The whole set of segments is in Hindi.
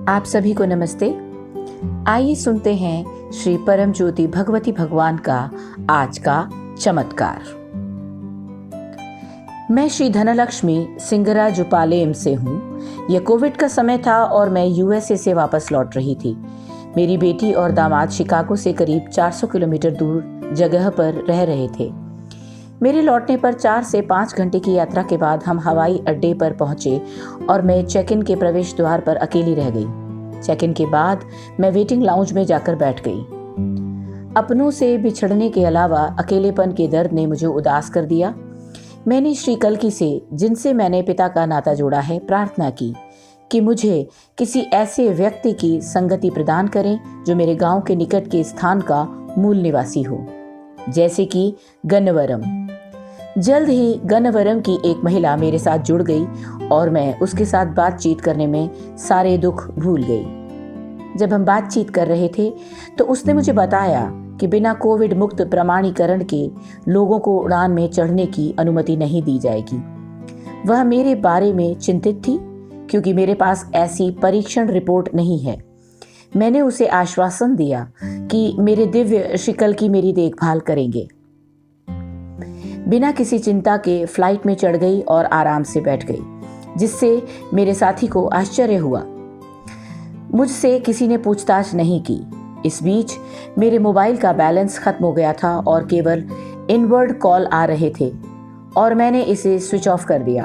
आप सभी को नमस्ते। आइए सुनते हैं श्री परम ज्योति भगवती भगवान का आज का चमत्कार। मैं श्री धनलक्ष्मी सिंगराजुपालेम से हूँ। यह कोविड का समय था और मैं यूएसए से वापस लौट रही थी। मेरी बेटी और दामाद शिकागो से करीब 400 किलोमीटर दूर जगह पर रह रहे थे। मेरे लौटने पर 4 से 5 घंटे की यात्रा के बाद हम हवाई अड्डे पर पहुंचे और मैं चेक इन के प्रवेश द्वार पर अकेली रह गई। चेक इन के बाद मैं वेटिंग लाउंज में जाकर बैठ गई। अपनों से बिछड़ने के अलावा अकेलेपन के दर्द ने मुझे उदास कर दिया। मैंने श्री कल्की से, जिनसे मैंने पिता का नाता जोड़ा है, प्रार्थना की कि मुझे किसी ऐसे व्यक्ति की संगति प्रदान करें जो मेरे गांव के निकट के स्थान का मूल निवासी हो, जैसे कि गन्नवरम। जल्द ही गन्नवरम की एक महिला मेरे साथ जुड़ गई और मैं उसके साथ बातचीत करने में सारे दुख भूल गई। जब हम बातचीत कर रहे थे तो उसने मुझे बताया कि बिना कोविड मुक्त प्रमाणीकरण के लोगों को उड़ान में चढ़ने की अनुमति नहीं दी जाएगी। वह मेरे बारे में चिंतित थी क्योंकि मेरे पास ऐसी परीक्षण रिपोर्ट नहीं है। मैंने उसे आश्वासन दिया कि मेरे दिव्य श्री कल्की मेरी देखभाल करेंगे। बिना किसी चिंता के फ्लाइट में चढ़ गई और आराम से बैठ गई, जिससे मेरे साथी को आश्चर्य हुआ। मुझसे किसी ने पूछताछ नहीं की। इस बीच मेरे मोबाइल का बैलेंस खत्म हो गया था और केवल इनवर्ड कॉल आ रहे थे और मैंने इसे स्विच ऑफ कर दिया।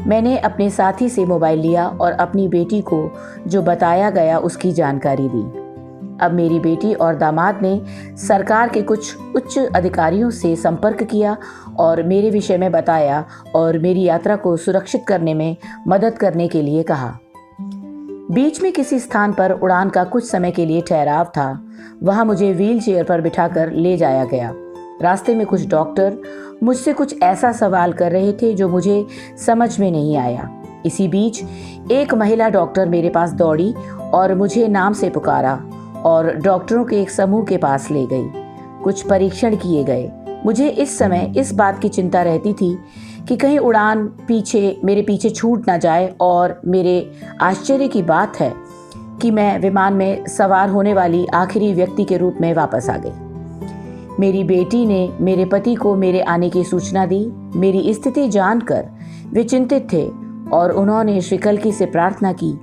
मैंने अपने साथी से मोबाइल लिया और अपनी बेटी को जो बताया गया उसकी जानकारी दी। अब मेरी बेटी और दामाद ने सरकार के कुछ उच्च अधिकारियों से संपर्क किया और मेरे विषय में बताया और मेरी यात्रा को सुरक्षित करने में मदद करने के लिए कहा। बीच में किसी स्थान पर उड़ान का कुछ समय के लिए ठहराव था। वहां मुझे व्हील चेयर पर बिठाकर ले जाया गया। रास्ते में कुछ डॉक्टर मुझसे कुछ ऐसा सवाल कर रहे थे जो मुझे समझ में नहीं आया। इसी बीच एक महिला डॉक्टर मेरे पास दौड़ी और मुझे नाम से पुकारा और डॉक्टरों के एक समूह के पास ले गई। कुछ परीक्षण किए गए। मुझे इस समय इस बात की चिंता रहती थी कि कहीं उड़ान मेरे पीछे छूट ना जाए और मेरे आश्चर्य की बात है कि मैं विमान में सवार होने वाली आखिरी व्यक्ति के रूप में वापस आ गई। मेरी बेटी ने मेरे पति को मेरे आने की सूचना दी। मेरी स्थिति जानकर वे चिंतित थे और उन्होंने श्री कल्की से प्रार्थना की।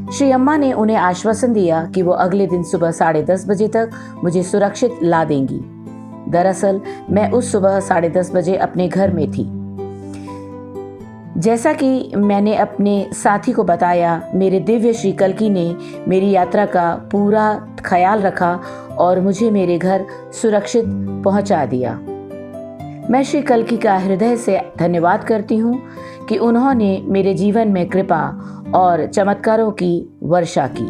श्री अम्मा ने उन्हें आश्वासन दिया कि वो अगले दिन सुबह 10:30 बजे तक मुझे सुरक्षित ला देंगी। दरअसल मैं उस सुबह 10:30 बजे अपने घर में थी। जैसा कि मैंने अपने साथी को बताया, मेरे दिव्य श्री कल्की ने मेरी यात्रा का पूरा ख्याल रखा और मुझे मेरे घर सुरक्षित पहुंचा दिया। मैं श्री कल्की का हृदय से धन्यवाद करती हूँ कि उन्होंने मेरे जीवन में कृपा और चमत्कारों की वर्षा की।